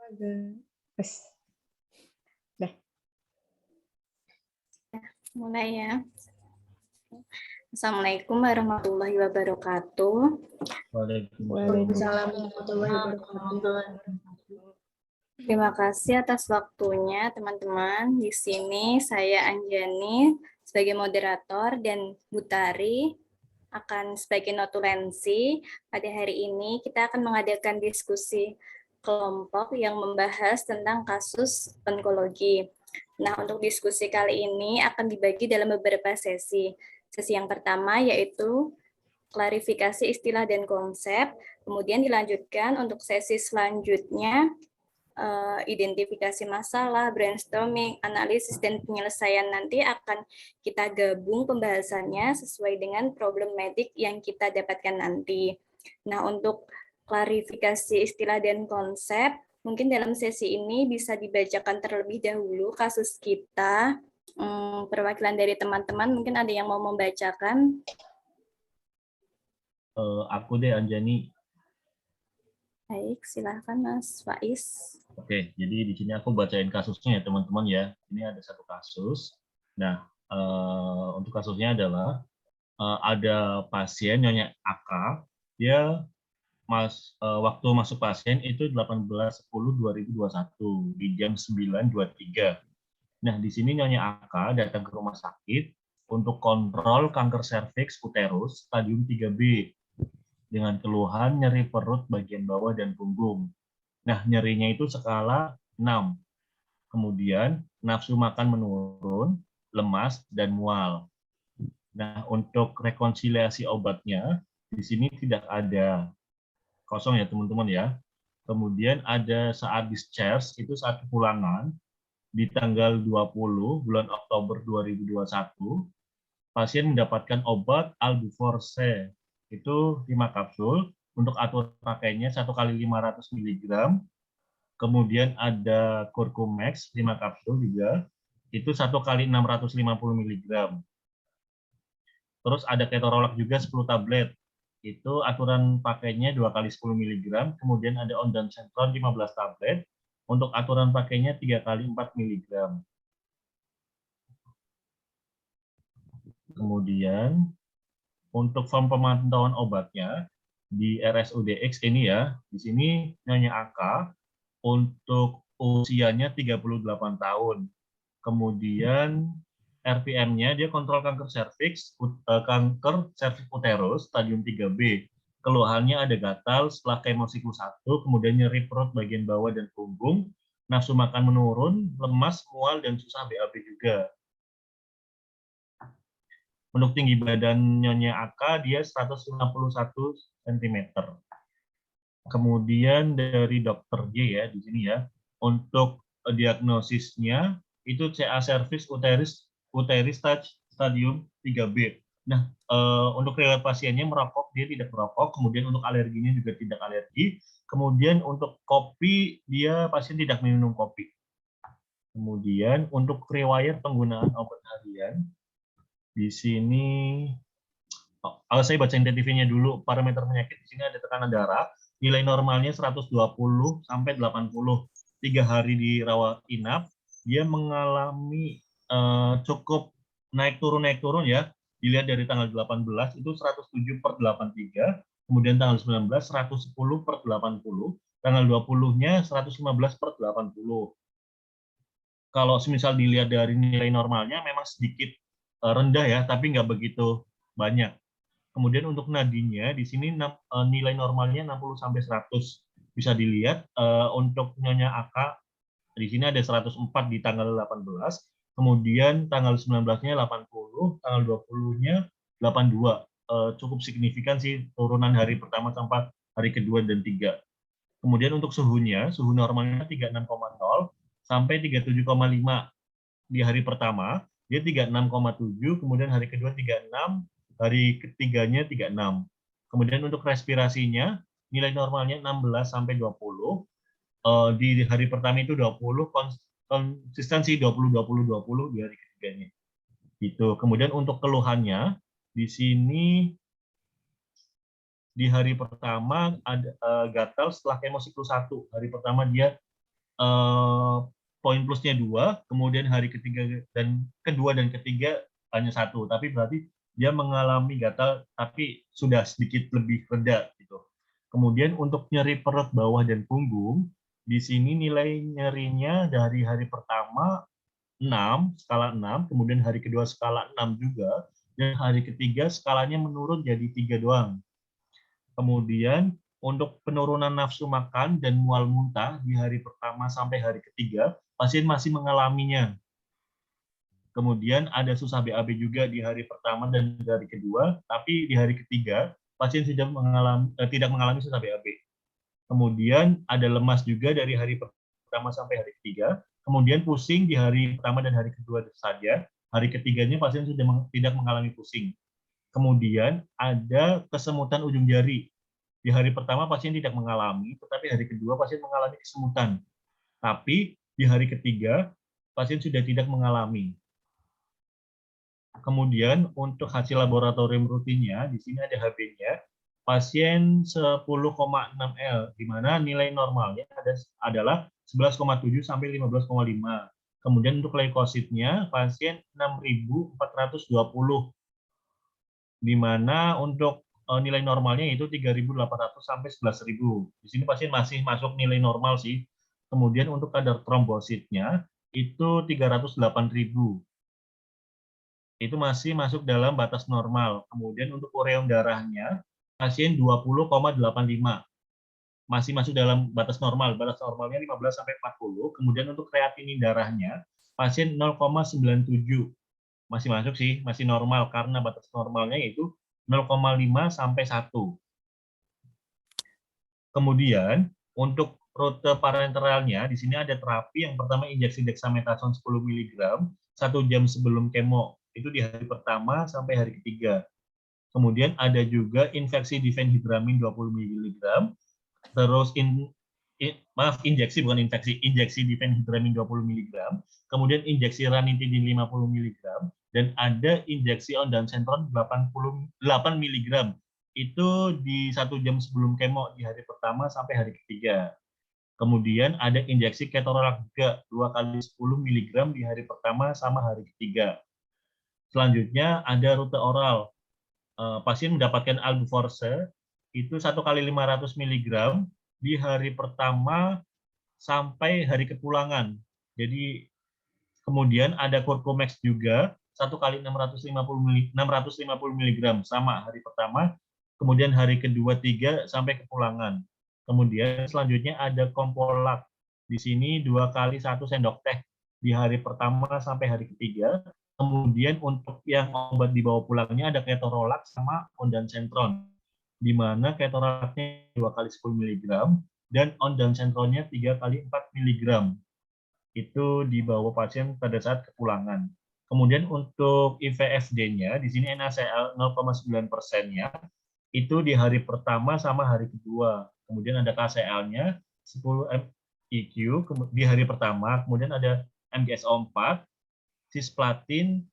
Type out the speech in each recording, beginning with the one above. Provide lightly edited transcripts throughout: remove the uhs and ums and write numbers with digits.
Ada. Wes. Dah. Mulai ya. Assalamualaikum warahmatullahi wabarakatuh. Waalaikumsalam warahmatullahi wabarakatuh. Terima kasih atas waktunya teman-teman. Di sini saya Anjani sebagai moderator dan Butari akan sebagai notulensi. Pada hari ini kita akan mengadakan diskusi kelompok yang membahas tentang kasus onkologi. Nah, untuk diskusi kali ini akan dibagi dalam beberapa sesi. Sesi yang pertama yaitu klarifikasi istilah dan konsep, kemudian dilanjutkan untuk sesi selanjutnya identifikasi masalah, brainstorming, analisis, dan penyelesaian nanti akan kita gabung pembahasannya sesuai dengan problematik yang kita dapatkan nanti. Nah, untuk klarifikasi istilah dan konsep, mungkin dalam sesi ini bisa dibacakan terlebih dahulu kasus kita. Perwakilan dari teman-teman mungkin ada yang mau membacakan. Aku deh, Anjani. Baik, silahkan Mas Faiz. Oke, jadi di sini aku bacain kasusnya ya teman-teman ya. Ini ada satu kasus. Nah, untuk kasusnya adalah ada pasien Nyonya AK. Dia waktu masuk pasien itu 18.10.2021 di jam 9.23. Nah, di sini Nyonya AK datang ke rumah sakit untuk kontrol kanker serviks uterus stadium 3B dengan keluhan nyeri perut bagian bawah dan punggung. Nah, nyerinya itu skala 6. Kemudian nafsu makan menurun, lemas, dan mual. Nah, untuk rekonsiliasi obatnya, di sini tidak ada, kosong ya teman-teman ya. Kemudian ada saat discharge, itu saat kepulangan, di tanggal 20 bulan Oktober 2021, pasien mendapatkan obat Albuforce, itu 5 kapsul, untuk aturan pakainya 1 kali 500 mg, kemudian ada Curcumex 5 kapsul juga, itu 1 kali 650 mg. Terus ada ketorolac juga 10 tablet, itu aturan pakainya 2 kali 10 mg, kemudian ada ondansetron 15 tablet, untuk aturan pakainya 3 kali 4 mg. Kemudian untuk form pemantauan obatnya di RSUDX ini ya, di sini Nyonya AK untuk usianya 38 tahun. Kemudian RPM-nya dia kontrol kanker serviks, kanker serviks uterus stadium 3B. Keluhannya ada gatal setelah kemosiklus 1, kemudian nyeri perut bagian bawah dan punggung, nafsu makan menurun, lemas, mual, dan susah BAB juga. Untuk tinggi badan Nyonya AK dia 151 cm. Kemudian dari dokter J ya di sini ya, untuk diagnosisnya itu CA cervix uteris stadium 3B. Nah, untuk riwayat pasiennya merokok, dia tidak merokok, kemudian untuk alerginya juga tidak alergi, kemudian untuk kopi dia pasien tidak minum kopi. Kemudian untuk riwayat penggunaan obat harian di sini saya baca TTV-nya dulu. Parameter penyakit di sini ada tekanan darah, nilai normalnya 120 sampai 80. 3 hari dirawat inap, dia mengalami cukup naik turun ya. Dilihat dari tanggal 18 itu 107/83, kemudian tanggal 19 110/80, tanggal 20-nya 115/80. Kalau semisal dilihat dari nilai normalnya memang sedikit rendah ya, tapi nggak begitu banyak. Kemudian untuk nadinya di sini nilai normalnya 60 sampai 100. Bisa dilihat untuk Nyonya AK di sini ada 104 di tanggal 18, kemudian tanggal 19-nya 80, tanggal 20-nya 82. Cukup signifikan sih turunan hari pertama sampai hari kedua dan 3. Kemudian untuk suhunya, suhu normalnya 36,0 sampai 37,5 di hari pertama, dia 36,7, kemudian hari kedua 36, hari ketiganya 36. Kemudian untuk respirasinya, nilai normalnya 16 sampai 20. Di hari pertama itu 20, konsistensi 20 20 20 di hari ketiganya. Gitu. Kemudian untuk keluhannya di sini di hari pertama ada gatal setelah kemosiklus 1. Hari pertama dia poin plusnya 2, kemudian hari ketiga dan kedua dan ketiga hanya 1, tapi berarti dia mengalami gatal tapi sudah sedikit lebih reda gitu. Kemudian untuk nyeri perut bawah dan punggung, di sini nilai nyerinya dari hari pertama 6, skala 6, kemudian hari kedua skala 6 juga, dan hari ketiga skalanya menurun jadi 3 doang. Kemudian untuk penurunan nafsu makan dan mual muntah di hari pertama sampai hari ketiga, pasien masih mengalaminya. Kemudian ada susah BAB juga di hari pertama dan di hari kedua, tapi di hari ketiga pasien sudah tidak mengalami susah BAB. Kemudian ada lemas juga dari hari pertama sampai hari ketiga. Kemudian pusing di hari pertama dan hari kedua saja. Hari ketiganya pasien sudah tidak mengalami pusing. Kemudian ada kesemutan ujung jari. Di hari pertama pasien tidak mengalami, tetapi hari kedua pasien mengalami kesemutan. Tapi di hari ketiga pasien sudah tidak mengalami. Kemudian untuk hasil laboratorium rutinnya, di sini ada HB-nya, pasien 10,6 L, di mana nilai normalnya adalah 11,7 sampai 15,5. Kemudian untuk leukositnya, pasien 6.420, di mana untuk nilai normalnya itu 3.800 sampai 11.000. Di sini pasien masih masuk nilai normal sih. Kemudian untuk kadar trombositnya itu 308.000. Itu masih masuk dalam batas normal. Kemudian untuk ureum darahnya, pasien 20,85. Masih masuk dalam batas normal. Batas normalnya 15 sampai 40. Kemudian untuk kreatinin darahnya, pasien 0,97. Masih masuk sih, masih normal karena batas normalnya itu 0,5 sampai 1. Kemudian untuk rute parenteralnya, di sini ada terapi yang pertama injeksi dexamethasone 10 mg 1 jam sebelum kemo, itu di hari pertama sampai hari ketiga. Kemudian ada juga infeksi difenhidramin 20 mg, terus injeksi bukan infeksi, injeksi difenhidramin 20 mg, kemudian injeksi ranitidin 50 mg, dan ada injeksi ondansetron 8 mg. Itu di 1 jam sebelum kemo di hari pertama sampai hari ketiga. Kemudian ada injeksi ketorolac juga 2 kali 10 mg di hari pertama sama hari ketiga. Selanjutnya ada rute oral. Pasien mendapatkan albuforce itu 1 kali 500 mg di hari pertama sampai hari kepulangan. Jadi kemudian ada Curcumex juga 1 kali 650 mg sama hari pertama, kemudian hari kedua 3 sampai kepulangan. Kemudian selanjutnya ada Compolac. Di sini 2 kali 1 sendok teh di hari pertama sampai hari ketiga. Kemudian untuk yang obat dibawa pulangnya ada ketorolac sama ondansetron, di mana ketorolacnya 2 kali 10 mg dan ondansentronnya 3 kali 4 mg. Itu dibawa pasien pada saat kepulangan. Kemudian untuk IVFD-nya, di sini NaCl 0,9%-nya itu di hari pertama sama hari kedua. Kemudian ada KCl-nya 10 mIq di hari pertama, kemudian ada MgSO4, cisplatin,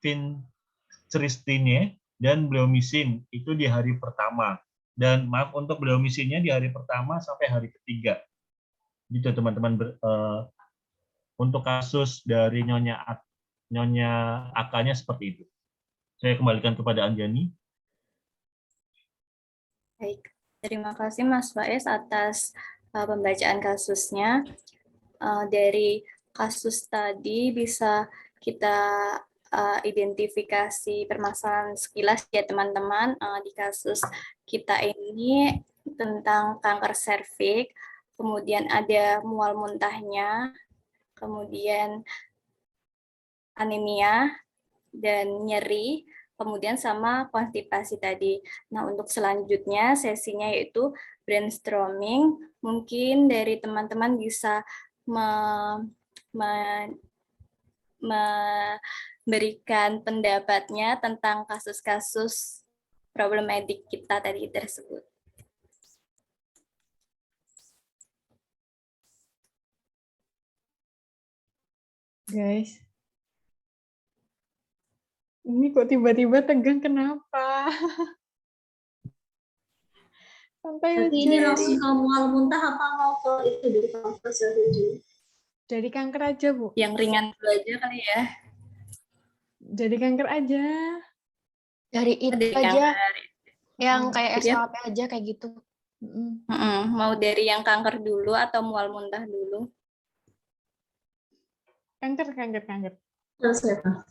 vincristine, dan bleomycin itu di hari pertama. Dan maaf untuk bleomycinnya di hari pertama sampai hari ketiga. Gitu teman-teman. Untuk kasus dari Nyonya AK-nya seperti itu. Saya kembalikan kepada Anjani. Baik, terima kasih Mas Faiz atas pembacaan kasusnya. Dari kasus tadi bisa kita identifikasi permasalahan sekilas ya teman-teman. Di kasus kita ini tentang kanker serviks, kemudian ada mual muntahnya, kemudian anemia dan nyeri, kemudian sama konstipasi tadi. Nah, untuk selanjutnya sesinya yaitu brainstorming. Mungkin dari teman-teman bisa memberikan pendapatnya tentang kasus-kasus problematik kita tadi tersebut. Guys, ini kok tiba-tiba tegang, kenapa? Santai Berarti aja. ini langsung ke mual muntah apa mau ke itu dari kanker sel dulu? Jadi kanker aja, Bu. Yang ringan dulu aja kali ya. Jadi kanker aja. Dari itu Dari aja, kanker. yang kayak Jadi SOP aja kayak gitu. mau dari yang kanker dulu atau mual muntah dulu? Kanker. Terus siapa?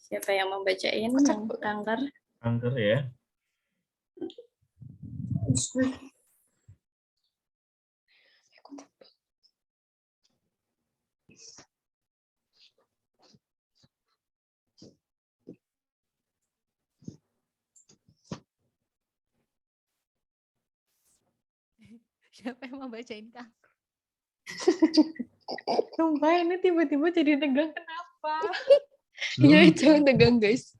Siapa yang mau bacain yang kanker? Kanker ya. Siapa yang mau bacain kanker? Sumpah ini tiba-tiba jadi tegang kenapa? Iya, jangan tegang guys.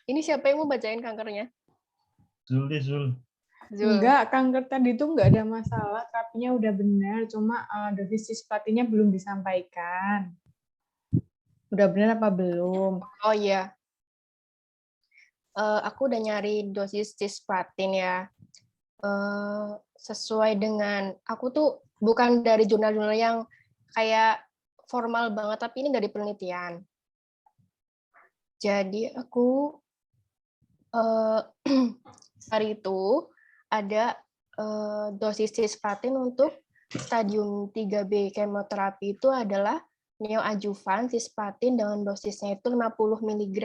Ini siapa yang mau bacain kankernya? Zul deh, Zul. Zul. Enggak, kanker tadi itu enggak ada masalah, terapinya udah benar, cuma dosis cisplatinnya belum disampaikan. Udah benar apa belum? Oh iya. Aku udah nyari dosis cisplatin ya. Sesuai dengan, aku tuh bukan dari jurnal-jurnal yang kayak formal banget, tapi ini dari penelitian. Jadi aku hari itu ada dosis cisplatin untuk stadium 3B kemoterapi itu adalah neoadjuvan cisplatin dengan dosisnya itu 50 mg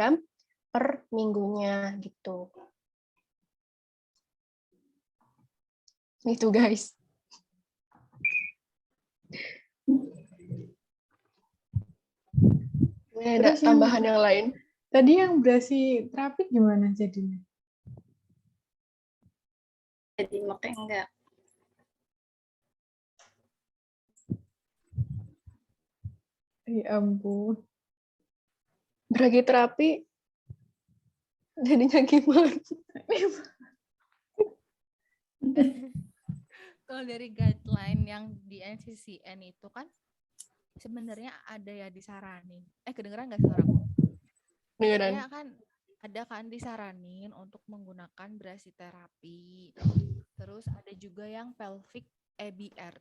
per minggunya gitu. Itu guys. Ini ada Terus yang- tambahan yang lain. Tadi yang berasi terapi gimana jadinya? Jadi makanya enggak. Ya ampun. Brachyterapi jadinya gimana? Kalau dari guideline yang di NCCN itu kan sebenarnya ada ya disaranin. Kedengeran nggak suaraku? Beneran. Ya kan ada kan disaranin untuk menggunakan brachytherapy. Terus ada juga yang pelvic EBRT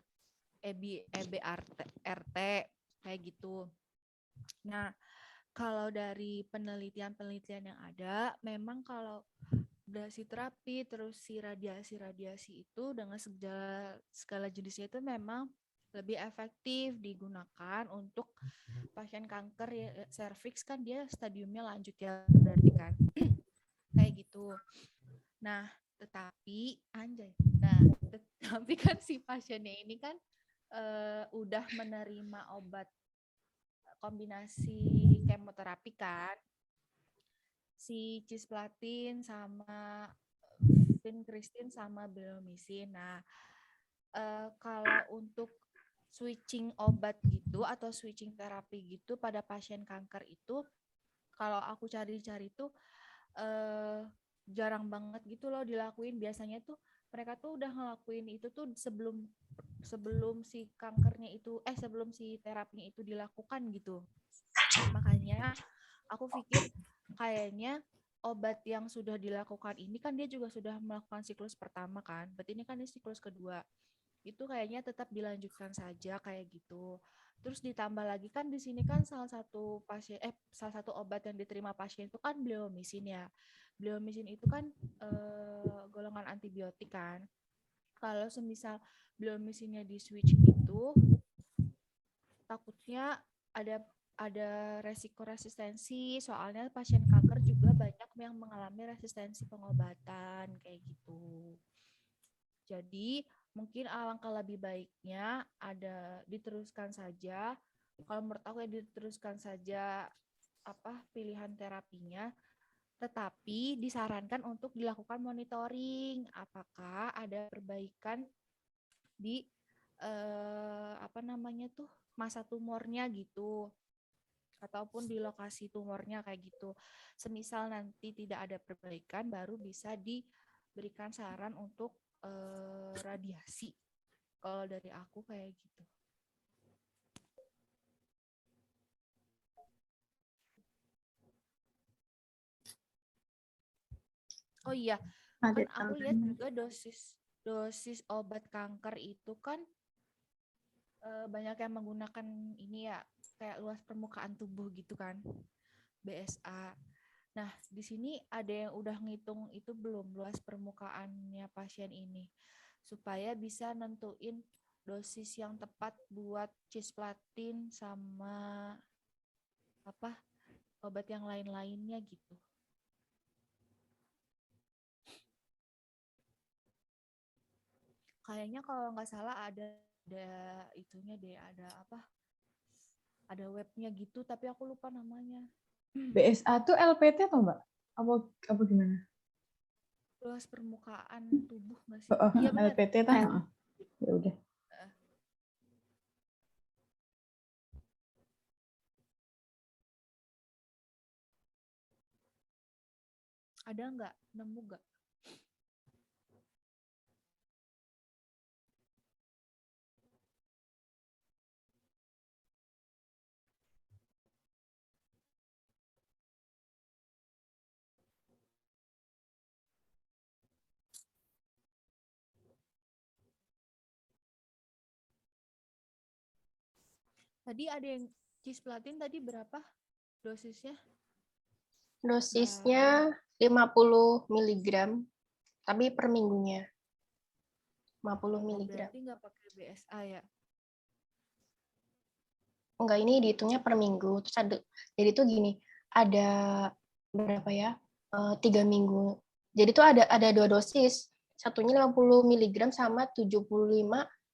kayak gitu. Nah, kalau dari penelitian-penelitian yang ada, memang kalau brachytherapy terus si radiasi itu dengan segala jenisnya itu memang lebih efektif digunakan untuk pasien kanker ya, serviks kan dia stadiumnya lanjut ya berarti kan kayak gitu. Nah, tetapi kan si pasiennya ini kan udah menerima obat kombinasi kemoterapi kan, si cisplatin sama vincristine sama bleomycin. Nah, kalau untuk switching obat gitu atau switching terapi gitu pada pasien kanker itu, kalau aku cari-cari tuh jarang banget gitu loh dilakuin. Biasanya tuh mereka tuh udah ngelakuin itu tuh sebelum si kankernya itu sebelum si terapinya itu dilakukan gitu. Makanya aku pikir kayaknya obat yang sudah dilakukan ini kan dia juga sudah melakukan siklus pertama kan. Berarti ini kan ini siklus kedua. Itu kayaknya tetap dilanjutkan saja kayak gitu. Terus ditambah lagi kan di sini kan salah satu obat yang diterima pasien itu kan bleomycin ya. Bleomycin itu kan golongan antibiotik kan. Kalau semisal bleomycinnya di switch gitu, takutnya ada resiko resistensi, soalnya pasien kanker juga banyak yang mengalami resistensi pengobatan kayak gitu. Jadi mungkin alangkah lebih baiknya diteruskan saja. Kalau menurut aku ya diteruskan saja pilihan terapinya, tetapi disarankan untuk dilakukan monitoring apakah ada perbaikan di masa tumornya gitu, ataupun di lokasi tumornya kayak gitu. Semisal nanti tidak ada perbaikan, baru bisa diberikan saran untuk radiasi. Kalau dari aku kayak gitu. Oh iya, Ada Kan aku lihat tambahan. juga dosis obat kanker itu kan banyak yang menggunakan ini ya, kayak luas permukaan tubuh gitu kan, BSA. Nah, di sini ada yang udah ngitung itu belum luas permukaannya pasien ini, supaya bisa nentuin dosis yang tepat buat cisplatin sama apa obat yang lain-lainnya gitu. Kayaknya kalau nggak salah ada itunya deh, ada apa? Ada webnya gitu, tapi aku lupa namanya. BSA tuh LPT atau Mbak? Apa gimana? Luas permukaan tubuh nggak sih? Oh, Iya benar. LPT tah. Heeh. Ya udah. Ada nggak? Nemu nggak? Tadi ada yang cisplatin tadi berapa dosisnya? Dosisnya 50 mg, tapi per minggunya 50 Oh, mg. berarti nggak pakai BSA ya? Enggak, ini dihitungnya per minggu. Terus ada, jadi tuh gini, ada berapa ya? 3 minggu. Jadi tuh ada 2 dosis. Satunya 50 mg sama 75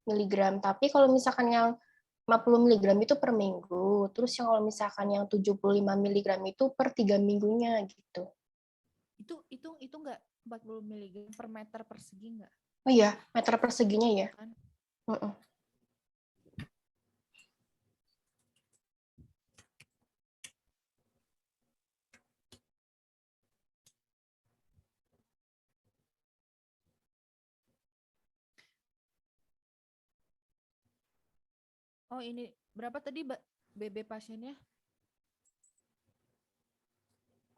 mg. Tapi kalau misalkan yang 50 mg itu per minggu. Terus yang kalau misalkan yang 75 mg itu per 3 minggunya gitu. Itu nggak 40 mg per meter persegi nggak? Oh iya, meter perseginya ya. Kan? Mm-mm. Oh ini berapa tadi BB pasiennya?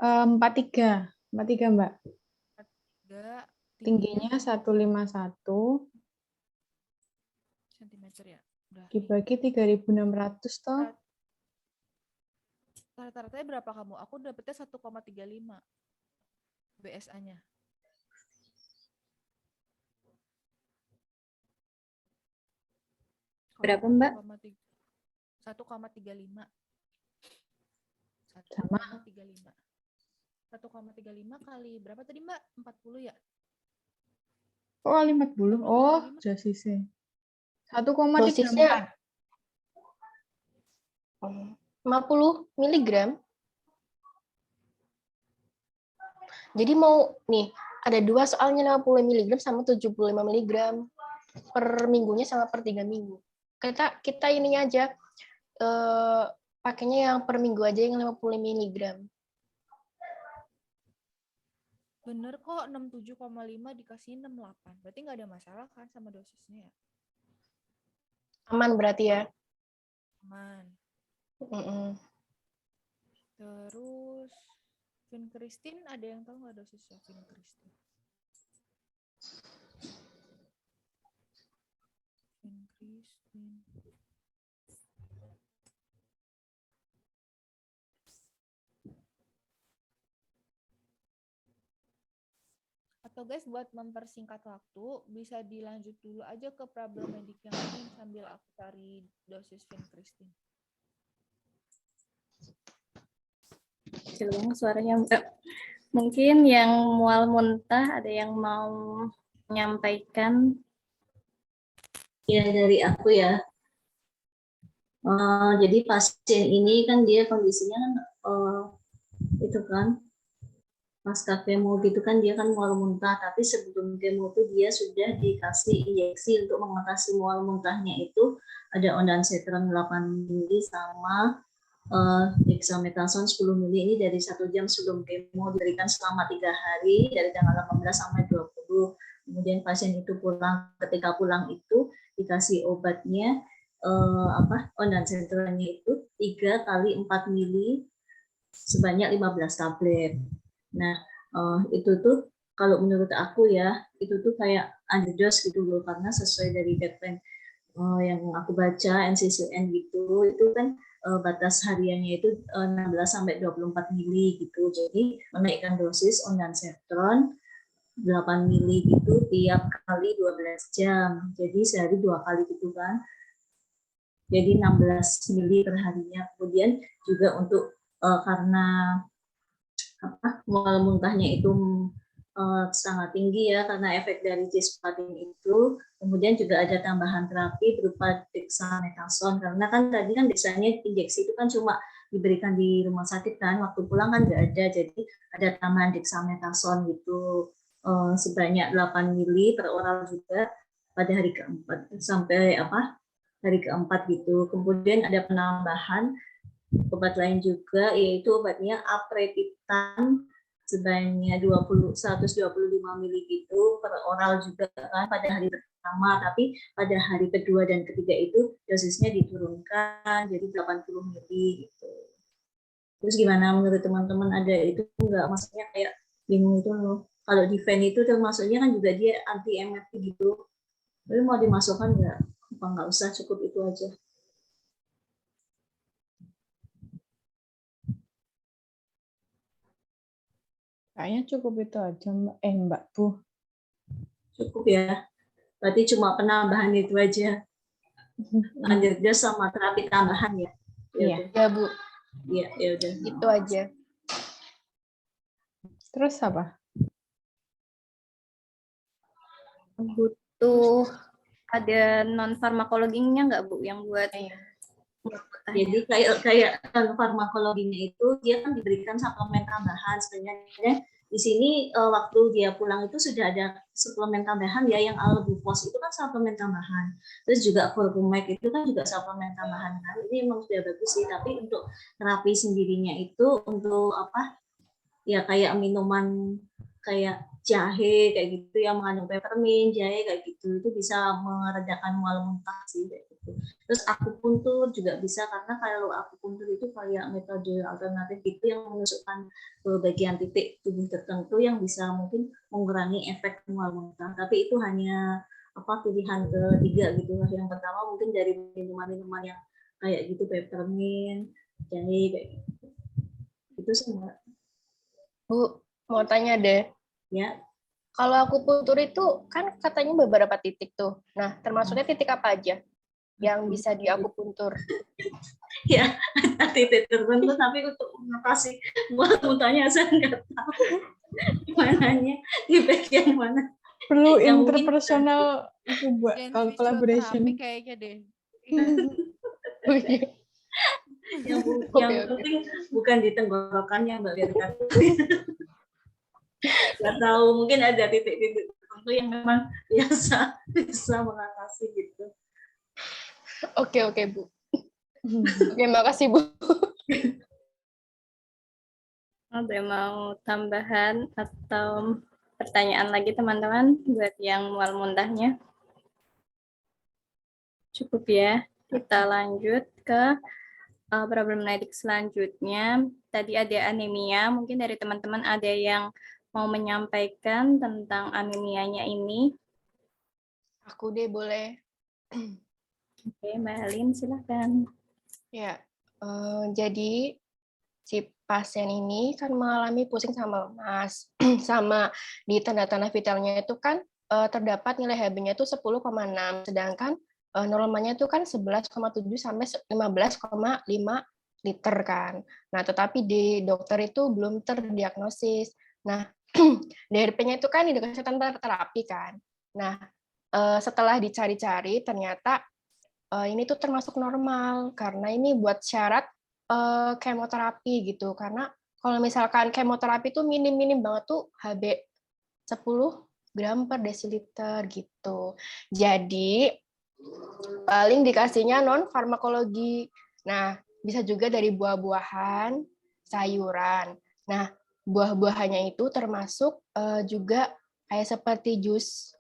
43. 43 Mbak. 3, Tingginya 151 cm ya. Udah. dibagi 3.600 toh. Rata-ratanya berapa kamu? Aku dapetnya 1,35 BSA-nya. Berapa, Mbak? 1,35. Sama. 1,35. 1,35 kali berapa tadi Mbak? 40 ya? Oh, 50. Oh, 35. dosisnya. Dosisnya 1,34. 50 mg. Jadi mau nih, ada 2 soalnya 50 mg sama 75 mg per minggunya sama per 3 minggu. Kita ininya aja pakainya yang per minggu aja yang 50 mg. Bener kok 67,5 dikasih 68. Berarti nggak ada masalah kan sama dosisnya ya? Aman berarti ya. Aman. Terus Vincristin ada yang tahu nggak dosisnya Vincristin? Vincristin. Atau guys buat mempersingkat waktu bisa dilanjut dulu aja ke problem medik yang lain sambil aku cari dosis Vincristin. Kecil banget suaranya, Mbak. Mungkin yang mual muntah ada yang mau menyampaikan? Ya, dari aku ya. Jadi pasien ini kan dia kondisinya kan itu kan pasca kemo gitu kan dia kan mual muntah, tapi sebelum kemo itu dia sudah dikasih injeksi untuk mengatasi mual muntahnya itu ada ondansetron 8 mili sama dexamethasone 10 mili. Ini dari 1 jam sebelum kemo diberikan selama 3 hari dari tanggal 18 sampai 20. Kemudian pasien itu pulang, ketika pulang itu dikasih obatnya ondansetronnya itu 3 kali 4 mili sebanyak 15 tablet. Nah, itu tuh kalau menurut aku ya, itu tuh kayak underdose gitu loh, karena sesuai dari guideline yang aku baca NCCN gitu, itu kan batas hariannya itu 16 sampai 24 mili gitu. Jadi menaikkan dosis ondansetron 8 mili gitu tiap kali 12 jam. Jadi sehari 2 kali gitu kan. Jadi 16 mili per harinya. Kemudian juga untuk karena mual muntahnya itu sangat tinggi ya karena efek dari cisplatin itu. Kemudian juga ada tambahan terapi berupa dexamethasone, karena kan tadi kan biasanya injeksi itu kan cuma diberikan di rumah sakit kan, waktu pulang kan nggak ada, jadi ada tambahan dexamethasone gitu sebanyak 8 mili per oral juga pada hari keempat sampai hari keempat gitu. Kemudian ada penambahan obat lain juga, yaitu obatnya aprepitan sebanyak 125 mili gitu per oral juga kan pada hari pertama, tapi pada hari kedua dan ketiga itu dosisnya diturunkan jadi 80 mili gitu. Terus gimana menurut teman-teman, ada itu enggak, maksudnya kayak bingung itu loh. Kalau di Ven itu termasuknya kan juga dia anti MRT gitu. Tapi mau dimasukkan enggak usah, cukup itu aja. Kayaknya cukup itu aja, Mbak Bu. Cukup ya. Berarti cuma penambahan itu aja. Underdose sama terapi tambahan ya. Iya. Ya, Bu. Iya, ya udah. Itu aja. Terus apa? Butuh ada non farmakologinya nggak Bu yang buat Jadi kayak farmakologinya itu dia kan diberikan suplemen tambahan. Sebenarnya di sini waktu dia pulang itu sudah ada suplemen tambahan ya, yang Albuphos itu kan suplemen tambahan. Terus juga Curcumax itu kan juga suplemen tambahan kan. Ini memang sudah bagus sih, tapi untuk terapi sendirinya itu untuk ya kayak minuman kayak jahe kayak gitu yang mengandung peppermint, jahe kayak gitu, itu bisa meredakan mual muntah sih kayak gitu. Terus akupuntur juga bisa, karena kalau akupuntur itu kayak metode alternatif gitu yang menusukkan ke bagian titik tubuh tertentu yang bisa mungkin mengurangi efek mual muntah. Tapi itu hanya pilihan ketiga gitu. Yang pertama mungkin dari minuman-minuman yang kayak gitu, peppermint, jahe kayak gitu. Itu semua. Bu, mau tanya deh. Ya. Kalau akupuntur itu kan katanya beberapa titik tuh. Nah, termasuknya titik apa aja yang bisa diakupuntur? Ya, titik tertentu, tapi untuk mengatasi mual muntahnya saya nggak tahu mananya di bagian mana. Perlu Yang interpersonal itu buat kalau collaboration. Kayaknya deh. Yang penting bukan di tenggorokannya Mbak Berta. Nggak tahu, mungkin ada titik-titik tertentu yang memang bisa mengatasi gitu. Oke, Bu. Terima kasih, Bu. Ada mau tambahan atau pertanyaan lagi teman-teman buat yang mual muntahnya? Cukup ya. Kita lanjut ke problematik selanjutnya. Tadi ada anemia. Mungkin dari teman-teman ada yang mau menyampaikan tentang anemianya ini. Aku deh boleh. Oke, Mbak Alin silakan. Ya, jadi si pasien ini kan mengalami pusing sama lemas, sama di tanda-tanda vitalnya itu kan terdapat nilai Hb-nya itu 10,6, sedangkan normalnya itu kan 11,7 sampai 15,5 liter kan. Nah, tetapi di dokter itu belum terdiagnosis. Nah, DRP-nya itu kan di kesehatan terapi kan. Nah, setelah dicari-cari ternyata ini tuh termasuk normal karena ini buat syarat kemoterapi gitu. Karena kalau misalkan kemoterapi tuh minim banget tuh Hb 10 gram per desiliter gitu. Jadi paling dikasihnya non farmakologi. Nah, bisa juga dari buah-buahan, sayuran. Nah, buah-buahannya itu termasuk juga kayak seperti jus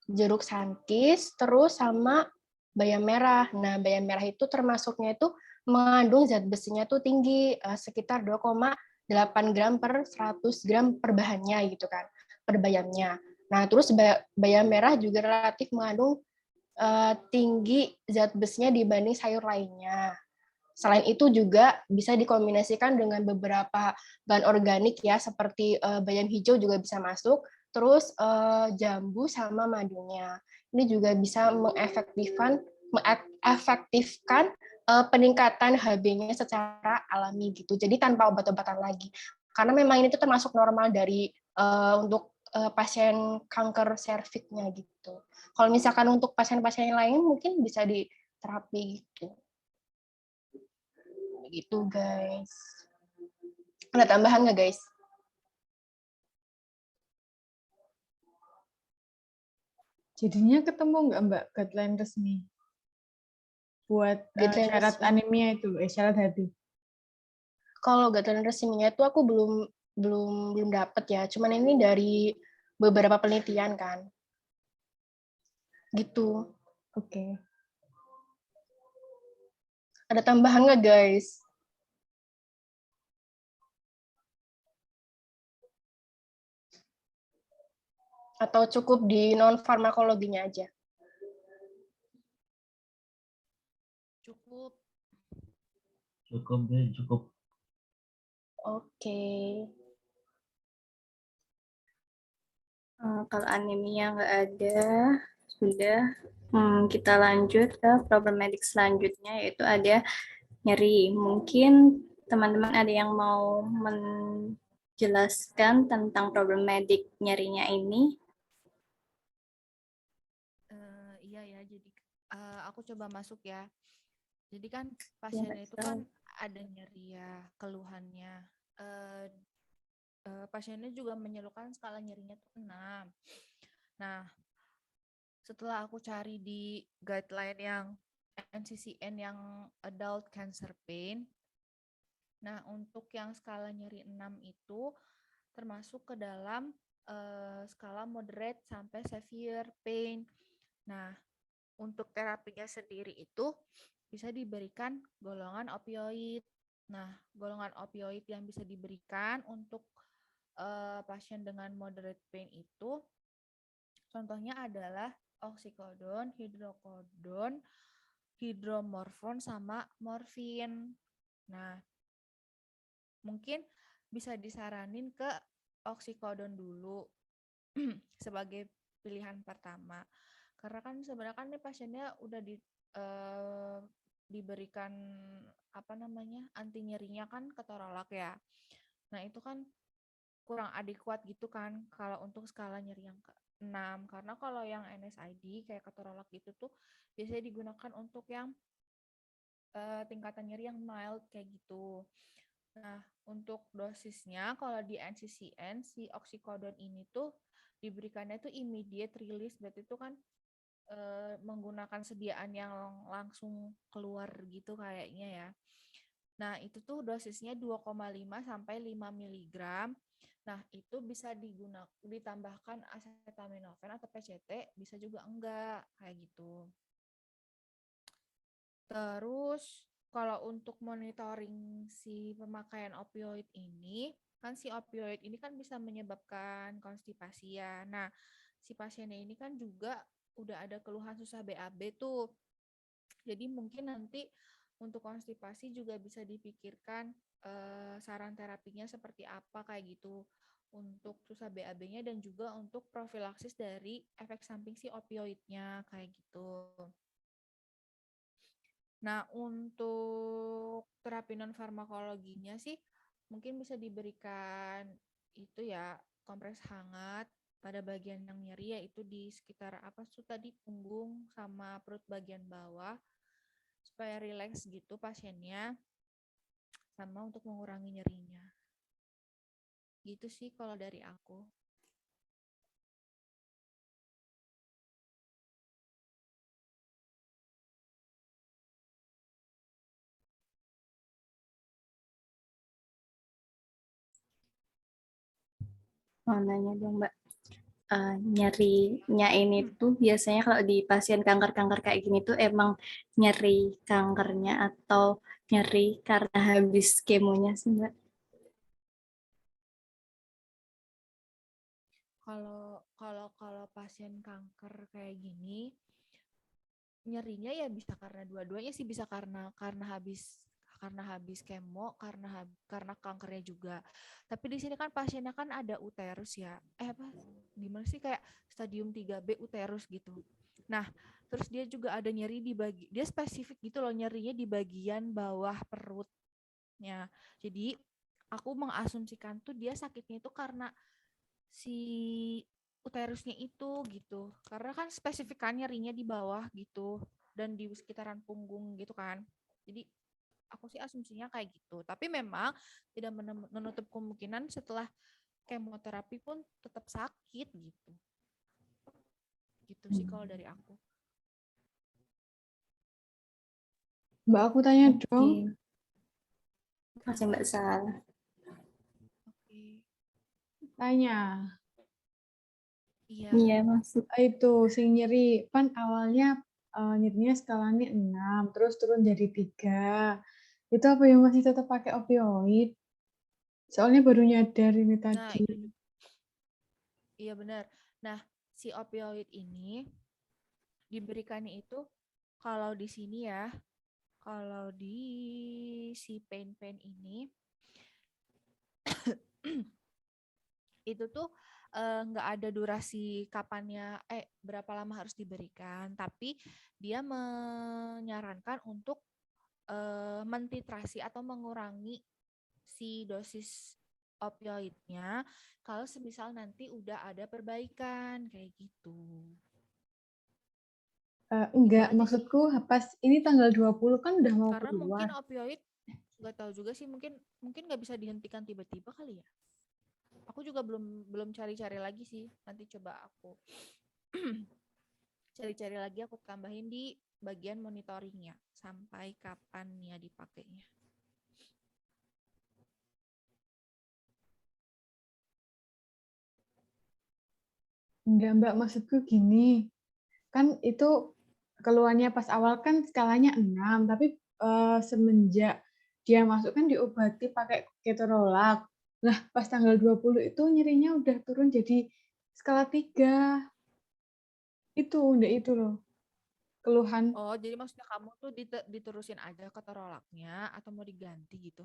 jeruk santis, terus sama bayam merah. Nah, bayam merah itu termasuknya itu mengandung zat besinya tuh tinggi, sekitar 2,8 gram per 100 gram per bahannya gitu kan. per bayamnya. Nah, terus bayam merah juga relatif mengandung tinggi zat besinya dibanding sayur lainnya. Selain itu juga bisa dikombinasikan dengan beberapa bahan organik ya, seperti bayam hijau juga bisa masuk, terus jambu sama madunya. Ini juga bisa mengefektifkan peningkatan HB-nya secara alami gitu. Jadi tanpa obat-obatan lagi. Karena memang ini tuh termasuk normal dari untuk pasien kanker serviknya gitu. Kalau misalkan untuk pasien-pasien yang lain mungkin bisa diterapi gitu. Begitu guys. Ada tambahan nggak guys? Jadinya ketemu nggak Mbak guideline resmi buat Guideline syarat resmi. anemia itu, syarat HB? Kalau guideline resminya itu aku belum dapat ya. Cuman ini dari beberapa penelitian kan. Gitu. Oke. Ada tambahan nggak guys? Atau cukup di non farmakologinya aja? Cukup. Cukup deh, cukup. Oke. Kalau anemia nggak ada, sudah. Kita lanjut ke problematik selanjutnya, yaitu ada nyeri. Mungkin teman-teman ada yang mau menjelaskan tentang problematik nyerinya ini? Iya ya, jadi aku coba masuk ya. Jadi kan pasiennya itu kan ada nyeri ya, keluhannya. Pasiennya juga menyerukan skala nyerinya tuh 6. Nah, setelah aku cari di guideline yang NCCN yang Adult Cancer Pain, nah untuk yang skala nyeri 6 itu termasuk ke dalam skala moderate sampai severe pain. Nah, untuk terapinya sendiri itu bisa diberikan golongan opioid. Nah, golongan opioid yang bisa diberikan untuk pasien dengan moderate pain itu contohnya adalah oksikodon, hidrokodon, hidromorfon, sama morfin. Nah, mungkin bisa disaranin ke oksikodon dulu sebagai pilihan pertama. Karena kan sebenarnya kan ini pasiennya udah diberikan anti nyerinya kan ketorolak ya. Nah, itu kan kurang adekuat gitu kan kalau untuk skala nyeri yang ke-6. Karena kalau yang NSAID kayak ketorolak gitu tuh biasanya digunakan untuk yang tingkatan nyeri yang mild kayak gitu. Nah, untuk dosisnya kalau di NCCN si oksikodon ini tuh diberikannya tuh immediate release, berarti itu kan menggunakan sediaan yang langsung keluar gitu kayaknya ya. Nah, itu tuh dosisnya 2,5 sampai 5 mg. Nah, itu bisa ditambahkan acetaminophen atau PCT, bisa juga enggak, kayak gitu. Terus, kalau untuk monitoring si pemakaian opioid ini, kan si opioid ini kan bisa menyebabkan konstipasi ya. Nah, si pasiennya ini kan juga udah ada keluhan susah BAB tuh. Jadi mungkin nanti untuk konstipasi juga bisa dipikirkan saran terapinya seperti apa kayak gitu untuk susah BAB-nya dan juga untuk profilaksis dari efek samping si opioidnya kayak gitu. Nah, untuk terapi non farmakologinya sih mungkin bisa diberikan itu ya kompres hangat pada bagian yang nyeri, yaitu di sekitar tadi punggung sama perut bagian bawah supaya rileks gitu pasiennya, sama untuk mengurangi nyerinya. Gitu sih kalau dari aku. Mau nanya dong Mbak, nyerinya ini tuh biasanya kalau di pasien kanker-kanker kayak gini tuh emang nyeri kankernya atau nyeri karena habis kemonya sih Mbak? Kalau pasien kanker kayak gini, nyerinya ya bisa karena dua-duanya sih, bisa karena habis kemo, karena kankernya juga. Tapi di sini kan pasiennya kan ada uterus ya. Gimana sih, kayak stadium 3B uterus gitu. Nah, terus dia juga ada nyeri dia spesifik gitu loh, nyerinya di bagian bawah perutnya. Jadi aku mengasumsikan tuh dia sakitnya itu karena si uterusnya itu gitu. Karena kan spesifik kan nyerinya di bawah gitu dan di sekitaran punggung gitu kan. Jadi aku sih asumsinya kayak gitu. Tapi memang tidak menutup kemungkinan setelah kemoterapi pun tetap sakit gitu. Gitu sih kalau dari aku. Mbak, aku tanya Oke. dong. Masih Mbak Sal. Oke. Tanya. Iya. Iya, masuk. Itu sing nyeri kan awalnya nyerinya skalanya 6, terus turun jadi 3. Itu apa yang masih tetap pakai opioid? Soalnya baru nyadar ini Nah, tadi. iya benar. Nah, si opioid ini diberikannya itu kalau di sini ya, kalau di si pain ini itu tuh nggak ada durasi kapannya, berapa lama harus diberikan, tapi dia menyarankan untuk mentitrasi atau mengurangi si dosis opioidnya kalau semisal nanti udah ada perbaikan kayak gitu. Enggak, Itu aja maksudku pas ini tanggal 20 kan udah mau karena mungkin keluar. opioid nggak tahu juga sih, mungkin nggak bisa dihentikan tiba-tiba kali ya. Aku juga belum cari-cari lagi sih, nanti coba aku cari-cari lagi, aku tambahin di bagian monitoringnya sampai kapannya dipakainya. Enggak, Mbak, maksudku gini. Kan itu keluarnya pas awal kan skalanya 6, tapi semenjak dia masuk kan diobati pakai ketorolak. Nah, pas tanggal 20 itu nyerinya udah turun jadi skala 3. Itu, udah itu loh. Keluhan. Oh, jadi maksudnya kamu tuh diterusin aja ketorolaknya atau mau diganti gitu?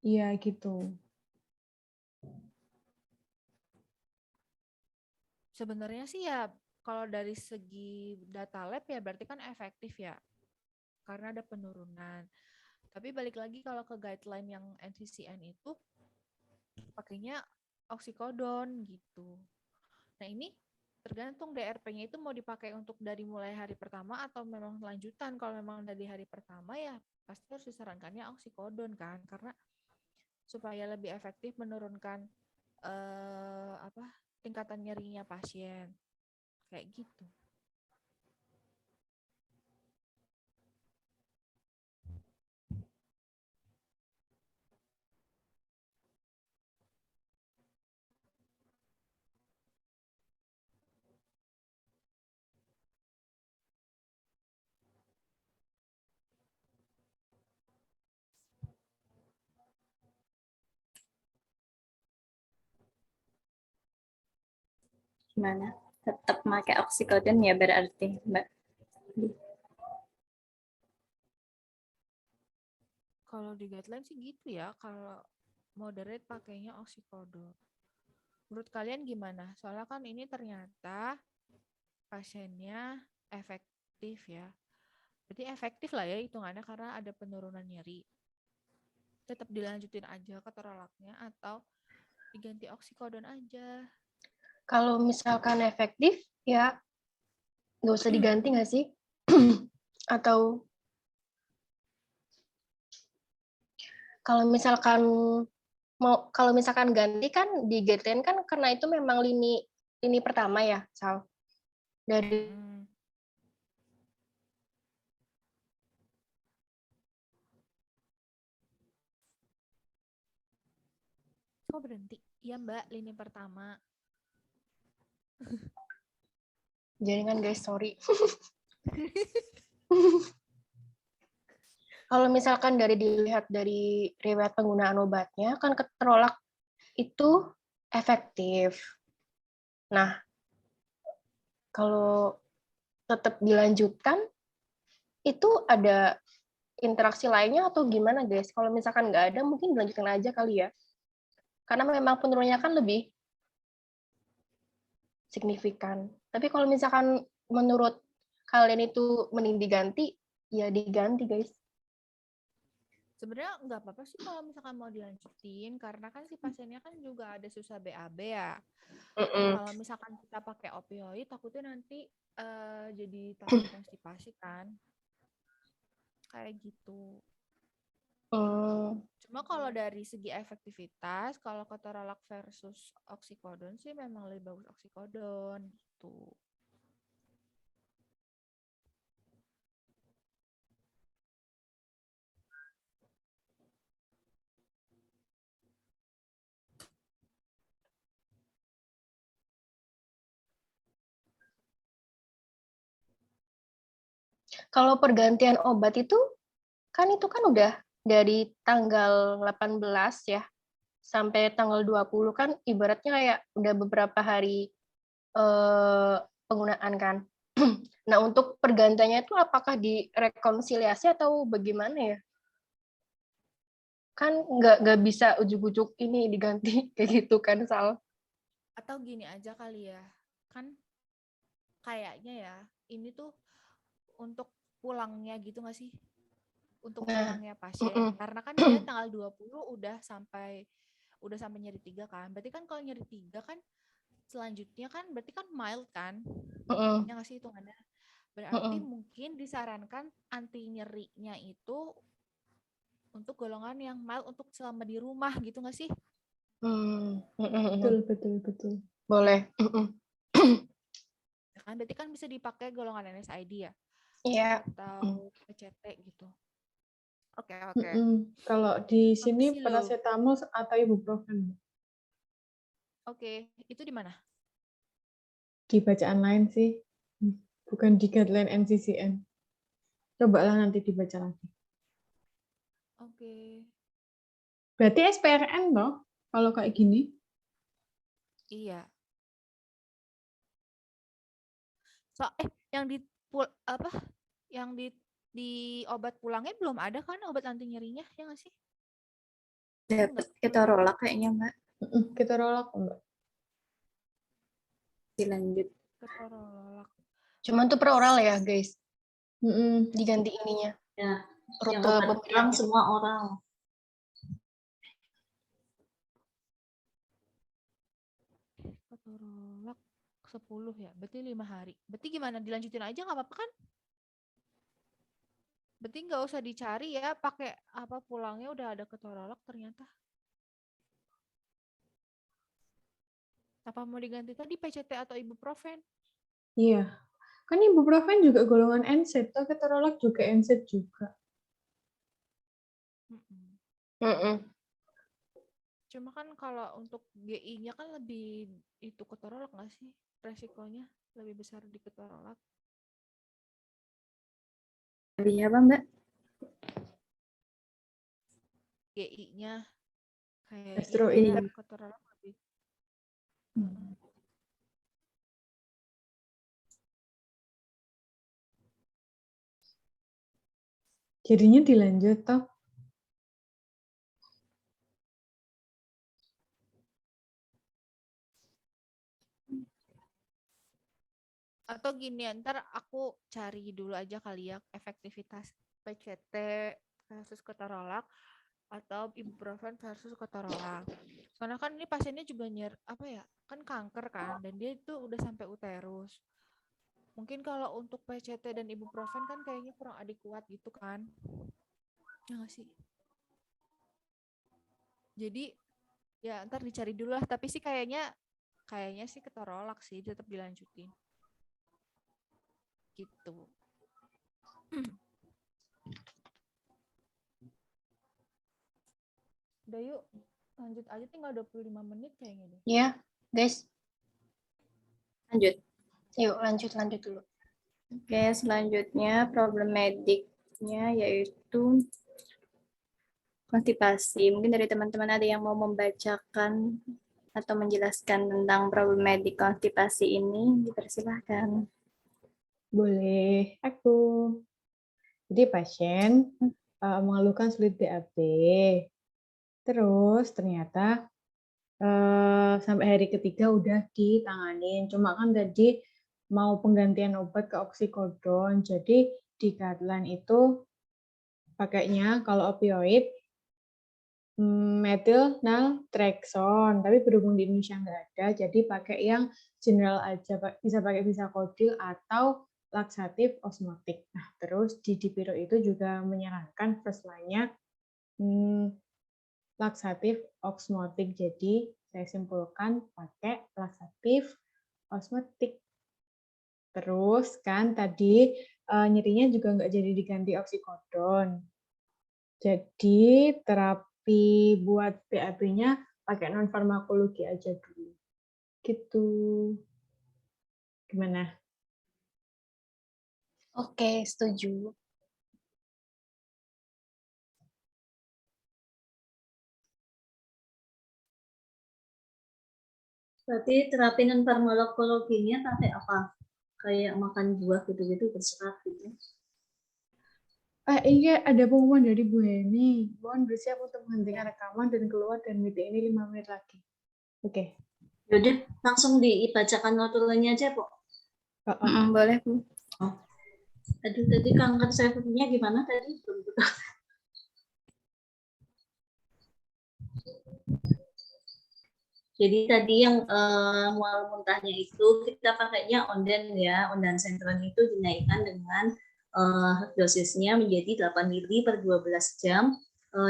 Iya, gitu. Sebenarnya sih ya kalau dari segi data lab ya berarti kan efektif ya, karena ada penurunan. Tapi balik lagi kalau ke guideline yang NCCN itu pakainya oksikodon gitu. Nah ini tergantung DRP-nya itu mau dipakai untuk dari mulai hari pertama atau memang lanjutan. Kalau memang dari hari pertama ya pasti harus disarankannya oksikodon kan, karena supaya lebih efektif menurunkan tingkatan nyerinya pasien kayak gitu. Gimana? Tetap pakai oksikodon ya berarti, Mbak. Kalau di guideline sih gitu ya, kalau moderate pakainya oksikodon. Menurut kalian gimana? Soalnya kan ini ternyata pasiennya efektif ya. Berarti efektif lah ya hitungannya karena ada penurunan nyeri. Tetap dilanjutin aja ketorolaknya atau diganti oksikodon aja. Kalau misalkan efektif, ya nggak usah diganti nggak sih? Atau kalau misalkan ganti kan di guideline kan karena itu memang lini pertama ya, Sal. Dari Kok berhenti? Iya Mbak, lini pertama. jaringan guys, sorry. Kalau misalkan dilihat dari riwayat penggunaan obatnya, kan keterolak itu efektif. Nah, kalau tetap dilanjutkan, itu ada interaksi lainnya atau gimana, guys? Kalau misalkan nggak ada, mungkin dilanjutkan aja kali ya. Karena memang penurunannya kan lebih signifikan. Tapi kalau misalkan menurut kalian itu mending diganti, ya diganti, guys. Sebenarnya nggak apa-apa sih kalau misalkan mau dilanjutin, karena kan si pasiennya kan juga ada susah BAB ya. Kalau misalkan kita pakai opioid, takutnya nanti jadi tambah konstipasi kan. Kayak gitu. Cuma kalau dari segi efektivitas, kalau ketorolak versus oksikodon sih memang lebih bagus oksikodon gitu. Kalau pergantian obat itu kan udah dari tanggal 18 ya sampai tanggal 20 kan ibaratnya kayak udah beberapa hari penggunaan kan. Nah, untuk pergantiannya itu apakah direkonsiliasi atau bagaimana ya? Kan nggak bisa ujuk-ujuk ini diganti kayak gitu kan, Sal. Atau gini aja kali ya, kan kayaknya ya, ini tuh untuk pulangnya gitu nggak sih? Untuk pulangnya pasien. Karena kan dia tanggal 20 udah sampai nyeri 3 kan. Berarti kan kalau nyeri 3 kan selanjutnya kan berarti kan mild kan? Ya nggak sih hitungannya? Berarti mungkin disarankan anti nyerinya itu untuk golongan yang mild untuk selama di rumah gitu nggak sih? Betul. Boleh. Ya kan berarti kan bisa dipakai golongan NSAID ya? Iya. Atau PCT gitu. Oke. Kalau di sini Makasih loh. paracetamol atau ibuprofen. Oke, itu di mana? Di bacaan lain sih, bukan di guideline NCCN. Cobalah nanti dibaca lagi. Oke. Berarti SPRN loh, kalau kayak gini. Iya. Yang yang di obat pulangnya belum ada kan obat anti nyerinya, ya nggak sih? Dapat ketorolak kayaknya, Mbak. Ketorolak, Mbak. Dilanjut. Ketorolak. Cuman tuh per oral ya, guys. Diganti ininya. Ya, yang Rute obat pulang semua oral. Ketorolak 10 ya, berarti 5 hari. Berarti gimana, dilanjutin aja nggak apa-apa kan? Berarti nggak usah dicari ya, pakai apa pulangnya udah ada ketorolak ternyata. Apa mau diganti tadi PCT atau ibuprofen? Iya. Kan ibuprofen juga golongan NSAID, atau ketorolak juga NSAID juga. Cuma kan kalau untuk GI-nya kan lebih itu ketorolak nggak sih? Resikonya lebih besar di ketorolak. Lebih apa, Mbak? GI-nya Gastro kayaknya ini. ketorolak lebih. Jadinya dilanjut toh. Atau gini, ntar aku cari dulu aja kali ya efektivitas PCT versus ketorolak atau ibuprofen versus ketorolak. Soalnya kan ini pasiennya juga kan kanker kan, dan dia itu udah sampai uterus. Mungkin kalau untuk PCT dan ibuprofen kan kayaknya kurang adekuat gitu kan. Ya nggak sih? Jadi ya ntar dicari dulu lah, tapi sih kayaknya sih ketorolak sih tetap dilanjutin. Gitu. Udah yuk, lanjut aja, tinggal 25 menit kayaknya deh. Iya, guys. Lanjut. Yuk, lanjut dulu. Oke, selanjutnya problem mediknya yaitu konstipasi. Mungkin dari teman-teman ada yang mau membacakan atau menjelaskan tentang problematik konstipasi ini? Dipersilahkan. Boleh, aku. Jadi pasien mengeluhkan sulit BAB. Terus ternyata sampai hari ketiga udah ditanganin. Cuma kan tadi mau penggantian obat ke oksikodon. Jadi di guideline itu pakainya kalau opioid metil naltrexone, tapi berhubung di Indonesia nggak ada, jadi pakai yang general aja, bisa pakai bisakodil atau laksatif osmotik. Nah, terus di Dipiro itu juga menyarankan first line-nya laksatif osmotik, jadi saya simpulkan pakai laksatif osmotik. Terus kan tadi nyerinya juga nggak jadi diganti oksikodon. Jadi terapi buat BAB-nya pakai non farmakologi aja dulu. Gitu. Gimana? Oke, setuju. Berarti terapi non farmakologinya pakai apa? Kayak makan buah gitu-gitu berserat gitu. Iya, ada pengumuman dari Bu Heni. Mohon bersiap untuk menghentikan rekaman dan keluar dan meeting ini 5 menit lagi. Oke. Yaudah, langsung dibacakan notulennya aja, Bu. Boleh, Bu. Aduh, tadi kanker cervixnya gimana tadi? Jadi tadi yang mual muntahnya itu kita pakainya Onden ya. Ondan sentron itu dinaikkan dengan dosisnya menjadi 8 mili per 12 jam.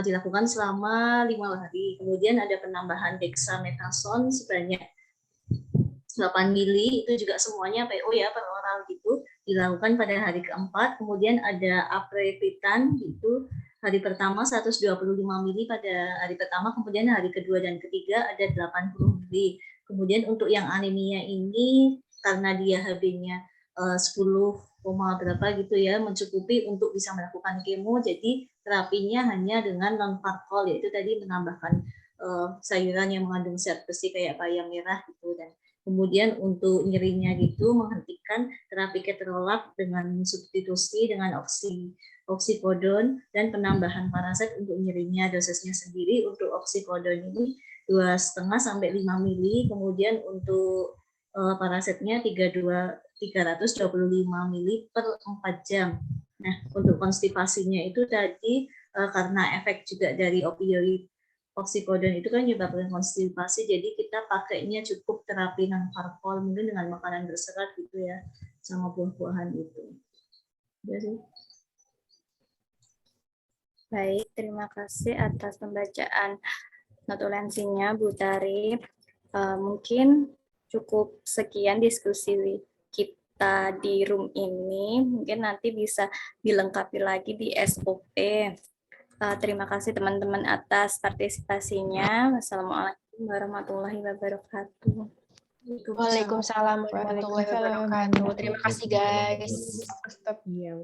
Dilakukan selama 5 hari. Kemudian ada penambahan dexamethasone sebanyak 8 mili, itu juga semuanya PO ya, per oral gitu, dilakukan pada hari keempat. Kemudian ada aprepitan gitu, hari pertama 125 mili pada hari pertama, kemudian hari kedua dan ketiga ada 80 mili. Kemudian untuk yang anemia ini, karena dia HB-nya 10, berapa gitu ya, mencukupi untuk bisa melakukan kemo, jadi terapinya hanya dengan non-farkol, yaitu tadi menambahkan sayuran yang mengandung zat besi kayak bayam merah gitu. Dan kemudian untuk nyerinya gitu menghentikan terapi keterolak dengan substitusi dengan oksikodon dan penambahan paraset untuk nyerinya. Dosisnya sendiri untuk oksikodon ini 2,5 sampai 5 mili, kemudian untuk parasetnya 325 mili per 4 jam. Nah, untuk konstipasinya itu tadi karena efek juga dari opioid oksikodon itu kan menyebabkan konstipasi, jadi kita pakainya cukup terapi non farmakol, mungkin dengan makanan berserat gitu ya, sama buah-buahan itu. Ya sih. Baik, terima kasih atas pembacaan notulensinya, Bu Tari. Mungkin cukup sekian diskusi kita di room ini. Mungkin nanti bisa dilengkapi lagi di SOP. Terima kasih teman-teman atas partisipasinya. Wassalamualaikum warahmatullahi wabarakatuh. Waalaikumsalam warahmatullahi wabarakatuh. Terima kasih, guys. Stop, ya.